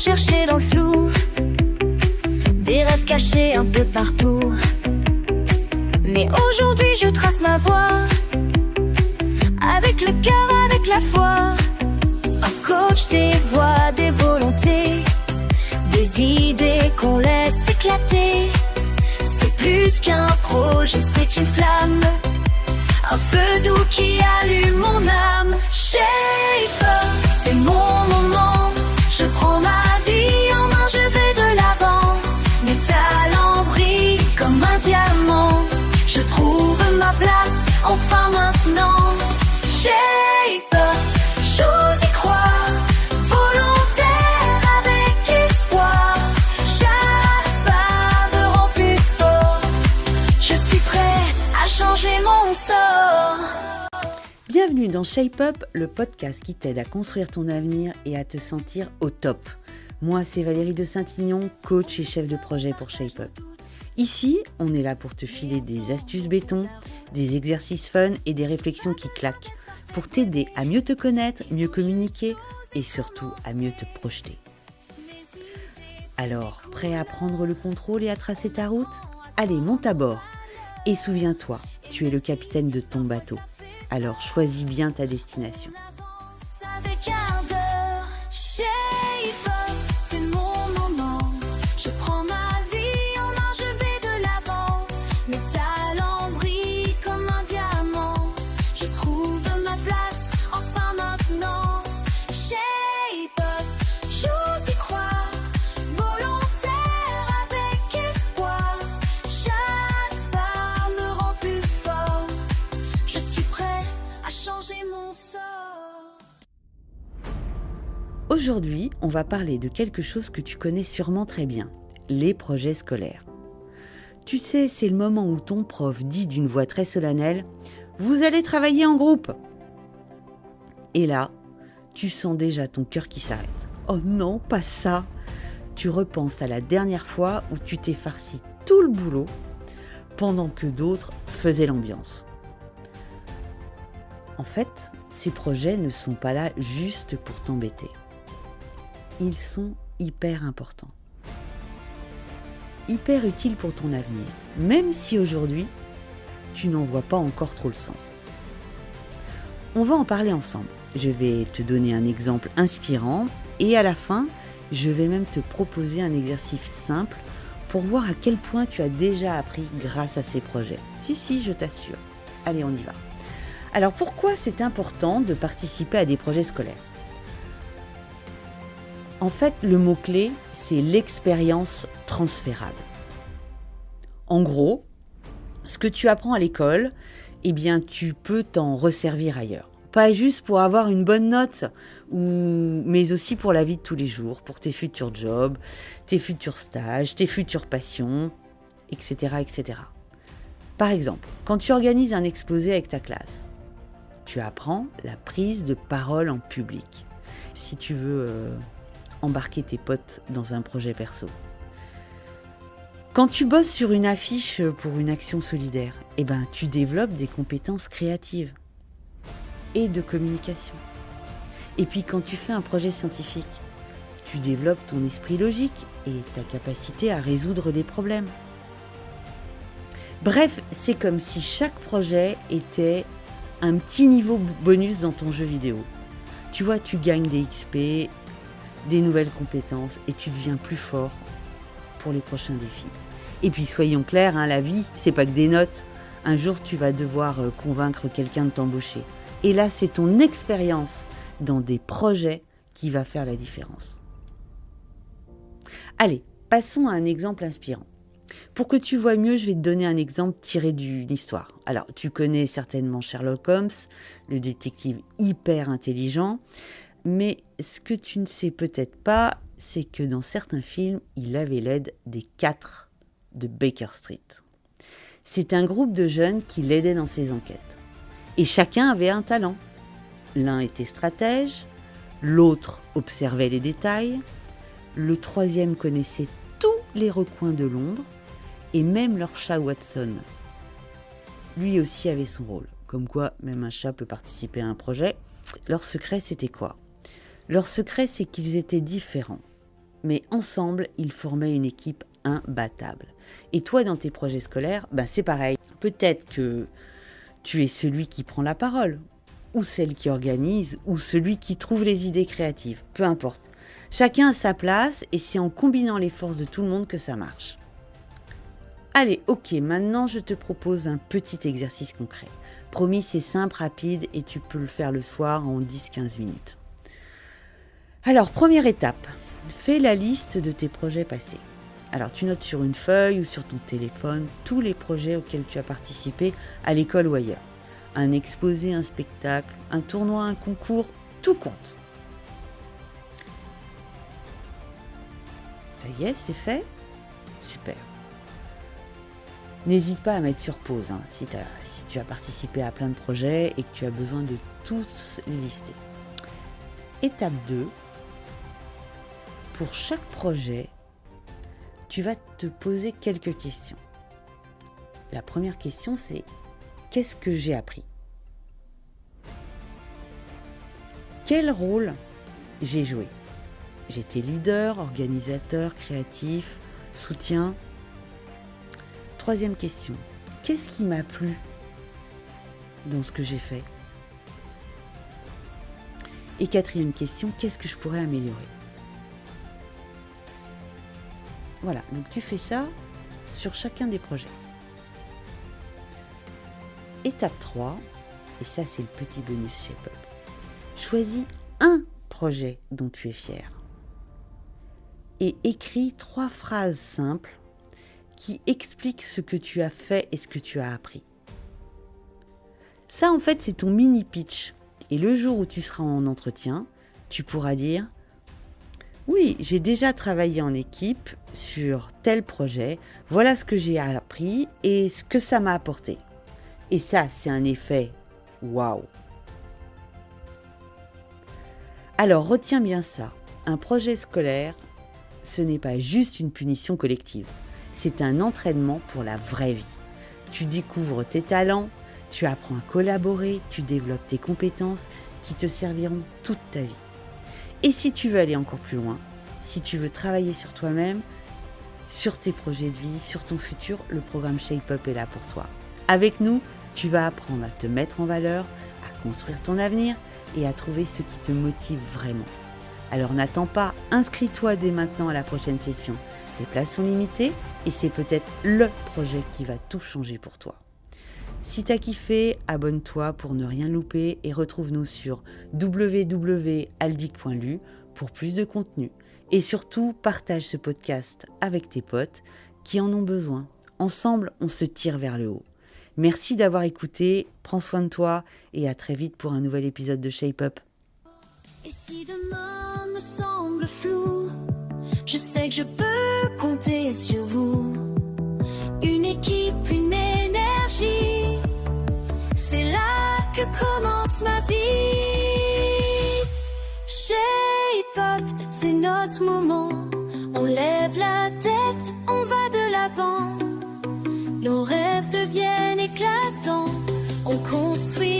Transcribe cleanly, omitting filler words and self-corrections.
chercher dans le flou, des rêves cachés un peu partout. Mais aujourd'hui je trace ma voie, avec le cœur, avec la foi. Un coach des voix, des volontés, des idées qu'on laisse éclater. C'est plus qu'un projet, c'est une flamme, un feu doux qui allume mon âme. Shape up, c'est mon moment. Je prends ma vie en main, je vais de l'avant. Mes talents brillent comme un diamant. Je trouve ma place, enfin maintenant. Shape up, j'ose y croire. Volontaire avec espoir. Chaque pas me rend plus fort. Je suis prêt à changer mon sort. Bienvenue dans Shape Up, le podcast qui t'aide à construire ton avenir et à te sentir au top. Moi, c'est Valérie de Saint-Ignon, coach et chef de projet pour Shape Up. Ici, on est là pour te filer des astuces béton, des exercices fun et des réflexions qui claquent, pour t'aider à mieux te connaître, mieux communiquer et surtout à mieux te projeter. Alors, prêt à prendre le contrôle et à tracer ta route ? Allez, monte à bord. Et souviens-toi, tu es le capitaine de ton bateau. Alors choisis bien ta destination. Avec ardeur, shape up, c'est mon moment. Je prends ma vie en main, je vais de l'avant. Mes talents brillent comme un diamant. Je trouve ma place, enfin maintenant. Shape up, j'ose y croire. Volontaire avec espoir. Chaque pas me rend plus fort. Je suis prêt à changer mon sort. Aujourd'hui, on va parler de quelque chose que tu connais sûrement très bien, les projets scolaires. Tu sais, c'est le moment où ton prof dit d'une voix très solennelle « Vous allez travailler en groupe !» Et là, tu sens déjà ton cœur qui s'arrête. Oh non, pas ça! Tu repenses à la dernière fois où tu t'es farci tout le boulot pendant que d'autres faisaient l'ambiance. En fait, ces projets ne sont pas là juste pour t'embêter. Ils sont hyper importants. Hyper utiles pour ton avenir, même si aujourd'hui, tu n'en vois pas encore trop le sens. On va en parler ensemble. Je vais te donner un exemple inspirant et à la fin, je vais même te proposer un exercice simple pour voir à quel point tu as déjà appris grâce à ces projets. Si, je t'assure. Allez, on y va. Alors pourquoi c'est important de participer à des projets scolaires ? En fait, le mot-clé, c'est l'expérience transférable. En gros, ce que tu apprends à l'école, eh bien, tu peux t'en resservir ailleurs. Pas juste pour avoir une bonne note, mais aussi pour la vie de tous les jours, pour tes futurs jobs, tes futurs stages, tes futures passions, etc., etc. Par exemple, quand tu organises un exposé avec ta classe, tu apprends la prise de parole en public. Si tu veux embarquer tes potes dans un projet perso. Quand tu bosses sur une affiche pour une action solidaire, eh ben, tu développes des compétences créatives et de communication. Et puis quand tu fais un projet scientifique, tu développes ton esprit logique et ta capacité à résoudre des problèmes. Bref, c'est comme si chaque projet était un petit niveau bonus dans ton jeu vidéo. Tu vois, tu gagnes des XP, des nouvelles compétences et tu deviens plus fort pour les prochains défis. Et puis soyons clairs, la vie, c'est pas que des notes. Un jour, tu vas devoir convaincre quelqu'un de t'embaucher. Et là, c'est ton expérience dans des projets qui va faire la différence. Allez, passons à un exemple inspirant. Pour que tu vois mieux, je vais te donner un exemple tiré d'une histoire. Alors, tu connais certainement Sherlock Holmes, le détective hyper intelligent, mais ce que tu ne sais peut-être pas, c'est que dans certains films, il avait l'aide des 4 de Baker Street. C'est un groupe de jeunes qui l'aidaient dans ses enquêtes. Et chacun avait un talent. L'un était stratège, l'autre observait les détails, le troisième connaissait tous les recoins de Londres, et même leur chat Watson. Lui aussi avait son rôle. Comme quoi, même un chat peut participer à un projet. Leur secret, c'était quoi ? Leur secret, c'est qu'ils étaient différents. mais ensemble, ils formaient une équipe imbattable. Et toi, dans tes projets scolaires, c'est pareil. Peut-être que tu es celui qui prend la parole, ou celle qui organise, ou celui qui trouve les idées créatives. Peu importe. Chacun a sa place et c'est en combinant les forces de tout le monde que ça marche. Allez, ok, maintenant je te propose un petit exercice concret. Promis, c'est simple, rapide et tu peux le faire le soir en 10-15 minutes. Alors, première étape, fais la liste de tes projets passés. Alors, tu notes sur une feuille ou sur ton téléphone tous les projets auxquels tu as participé à l'école ou ailleurs. Un exposé, un spectacle, un tournoi, un concours, tout compte. Ça y est, c'est fait ? Super. N'hésite pas à mettre sur pause si tu as participé à plein de projets et que tu as besoin de tous les lister. Étape 2. Pour chaque projet, tu vas te poser quelques questions. La première question, c'est qu'est-ce que j'ai appris ? Quel rôle j'ai joué ? J'étais leader, organisateur, créatif, soutien. Troisième question, qu'est-ce qui m'a plu dans ce que j'ai fait ? Et quatrième question, qu'est-ce que je pourrais améliorer ? Voilà, donc tu fais ça sur chacun des projets. Étape 3, et ça c'est le petit bonus Shape Up. Choisis un projet dont tu es fier. Et écris 3 phrases simples qui expliquent ce que tu as fait et ce que tu as appris. Ça en fait c'est ton mini pitch. Et le jour où tu seras en entretien, tu pourras dire « Oui, j'ai déjà travaillé en équipe sur tel projet, voilà ce que j'ai appris et ce que ça m'a apporté. » Et ça, c'est un effet waouh. Alors, retiens bien ça. Un projet scolaire, ce n'est pas juste une punition collective. C'est un entraînement pour la vraie vie. Tu découvres tes talents, tu apprends à collaborer, tu développes tes compétences qui te serviront toute ta vie. Et si tu veux aller encore plus loin, si tu veux travailler sur toi-même, sur tes projets de vie, sur ton futur, le programme Shape Up est là pour toi. Avec nous, tu vas apprendre à te mettre en valeur, à construire ton avenir et à trouver ce qui te motive vraiment. Alors n'attends pas, inscris-toi dès maintenant à la prochaine session. Les places sont limitées et c'est peut-être le projet qui va tout changer pour toi. Si t'as kiffé, abonne-toi pour ne rien louper et retrouve-nous sur www.aldic.lu pour plus de contenu. Et surtout, partage ce podcast avec tes potes qui en ont besoin. Ensemble, on se tire vers le haut. Merci d'avoir écouté, prends soin de toi et à très vite pour un nouvel épisode de Shape Up. Et si demain me semble flou, je sais que je peux compter sur vous. Une équipe, une énergie, c'est là que commence ma vie. Shape Up, c'est notre moment. On lève la tête, on va de l'avant. Nos rêves deviennent éclatants, on construit